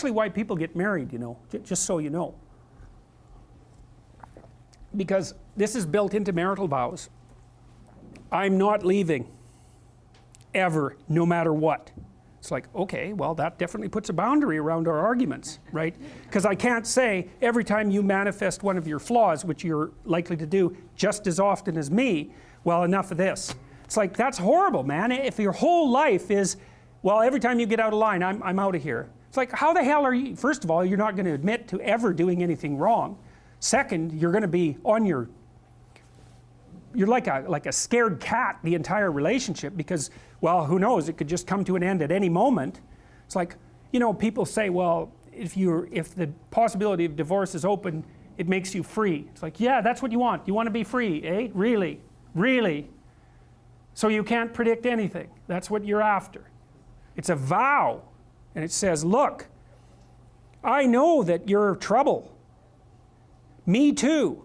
Actually why people get married, you know, just so you know. Because this is built into marital vows. I'm not leaving. Ever, no matter what. It's like, okay, well that definitely puts a boundary around our arguments, right? Because I can't say every time you manifest one of your flaws, which you're likely to do just as often as me, well, enough of this. It's like, that's horrible, man. If your whole life is, well, every time you get out of line, I'm out of here. It's like, how the hell are you? First of all, you're not going to admit to ever doing anything wrong. Second, you're going to be on your, you're like a scared cat the entire relationship because, well, who knows, it could just come to an end at any moment. It's like, you know, people say, well, if the possibility of divorce is open, it makes you free. It's like, yeah, that's what you want. You want to be free, eh? Really? Really? So you can't predict anything. That's what you're after. It's a vow. And it says, look, I know that you're trouble. Me too.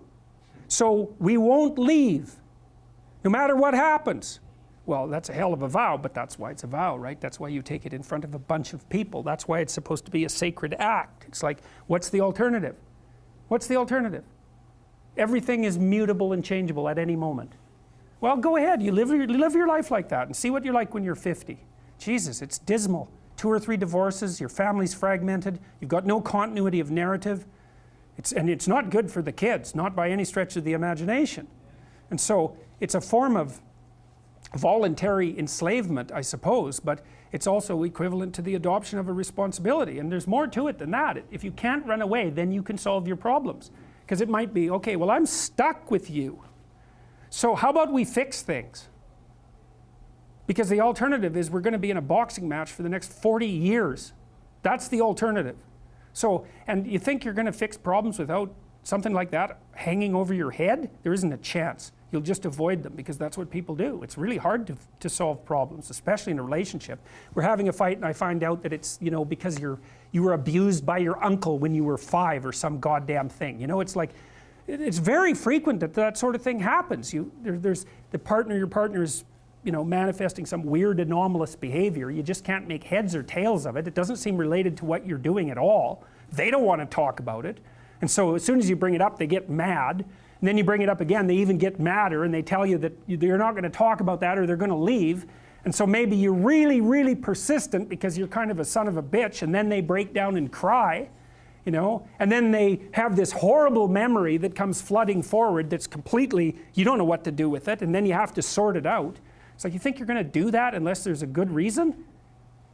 So we won't leave, no matter what happens. Well, that's a hell of a vow, but that's why it's a vow, right? That's why you take it in front of a bunch of people. That's why it's supposed to be a sacred act. It's like, what's the alternative? What's the alternative? Everything is mutable and changeable at any moment. Well, go ahead, you live your life like that and see what you're like when you're 50. Jesus, it's dismal. 2 or 3 divorces, your family's fragmented, you've got no continuity of narrative. And it's not good for the kids, not by any stretch of the imagination. And so it's a form of voluntary enslavement, I suppose, but it's also equivalent to the adoption of a responsibility. And there's more to it than that. If you can't run away, then you can solve your problems. Because it might be, okay, well, I'm stuck with you. So how about we fix things? Because the alternative is we're going to be in a boxing match for the next 40 years. That's the alternative. So, and you think you're going to fix problems without something like that hanging over your head? There isn't a chance. You'll just avoid them because that's what people do. It's really hard to solve problems, especially in a relationship. We're having a fight and I find out that it's, you know, because you were abused by your uncle when you were 5 or some goddamn thing. You know, it's like, it's very frequent that that sort of thing happens. There's your partner is, you know, manifesting some weird anomalous behavior. You just can't make heads or tails of it. It doesn't seem related to what you're doing at all. They don't want to talk about it. And so as soon as you bring it up, they get mad. And then you bring it up again, they even get madder and they tell you that you're not going to talk about that or they're going to leave. And so maybe you're really, really persistent because you're kind of a son of a bitch, and then they break down and cry, you know, and then they have this horrible memory that comes flooding forward that's completely, you don't know what to do with it, and then you have to sort it out. It's like, you think you're going to do that unless there's a good reason?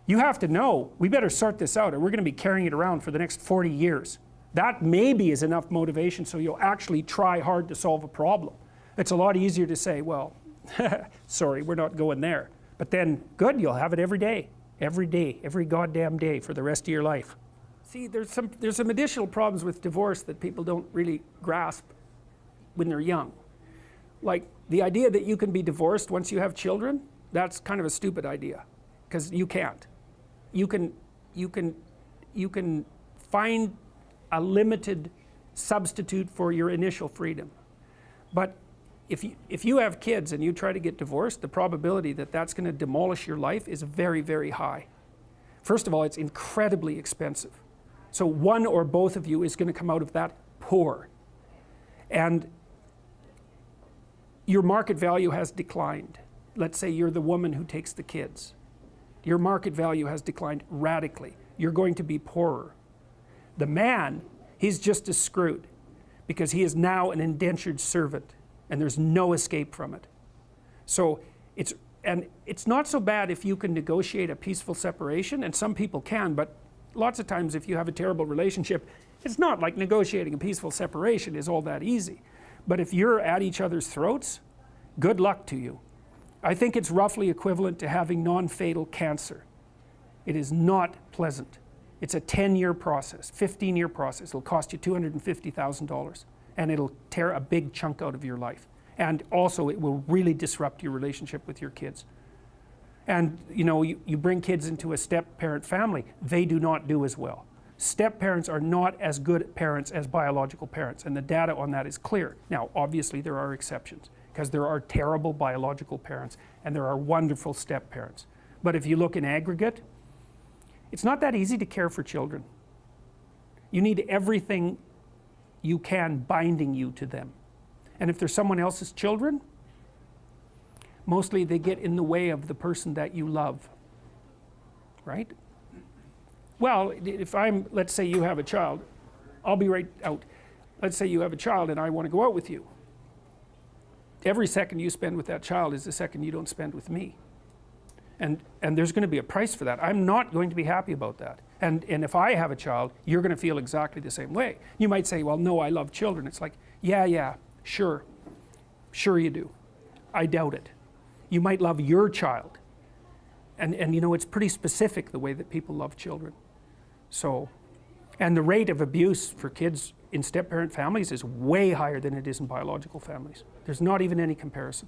You have to know, we better sort this out or we're going to be carrying it around for the next 40 years. That maybe is enough motivation so you'll actually try hard to solve a problem. It's a lot easier to say, well, sorry, we're not going there. But then, good, you'll have it every day, every goddamn day for the rest of your life. See, there's some additional problems with divorce that people don't really grasp when they're young. Like, the idea that you can be divorced once you have children, that's kind of a stupid idea, because you can't. You can find a limited substitute for your initial freedom. But if you have kids and you try to get divorced, the probability that that's going to demolish your life is very, very high. First of all, it's incredibly expensive. So one or both of you is going to come out of that poor. And your market value has declined. Let's say you're the woman who takes the kids. Your market value has declined radically. You're going to be poorer. The man, he's just as screwed because he is now an indentured servant and there's no escape from it. So it's not so bad if you can negotiate a peaceful separation, and some people can, but lots of times if you have a terrible relationship, it's not like negotiating a peaceful separation is all that easy. But if you're at each other's throats, good luck to you. I think it's roughly equivalent to having non-fatal cancer. It is not pleasant. It's a 10-year process, 15-year process. It'll cost you $250,000 and it'll tear a big chunk out of your life. And also it will really disrupt your relationship with your kids. And you know, you bring kids into a step-parent family, they do not do as well. Step-parents are not as good parents as biological parents, and the data on that is clear. Now, obviously there are exceptions, because there are terrible biological parents and there are wonderful step-parents. But if you look in aggregate, it's not that easy to care for children. You need everything you can binding you to them. And if they're someone else's children, mostly they get in the way of the person that you love, right? Well, if let's say you have a child, I'll be right out. Let's say you have a child and I want to go out with you. Every second you spend with that child is the second you don't spend with me. And there's going to be a price for that. I'm not going to be happy about that. And if I have a child, you're going to feel exactly the same way. You might say, well, no, I love children. It's like, yeah, sure. Sure you do. I doubt it. You might love your child. And you know, it's pretty specific the way that people love children. So, and the rate of abuse for kids in step-parent families is way higher than it is in biological families. There's not even any comparison.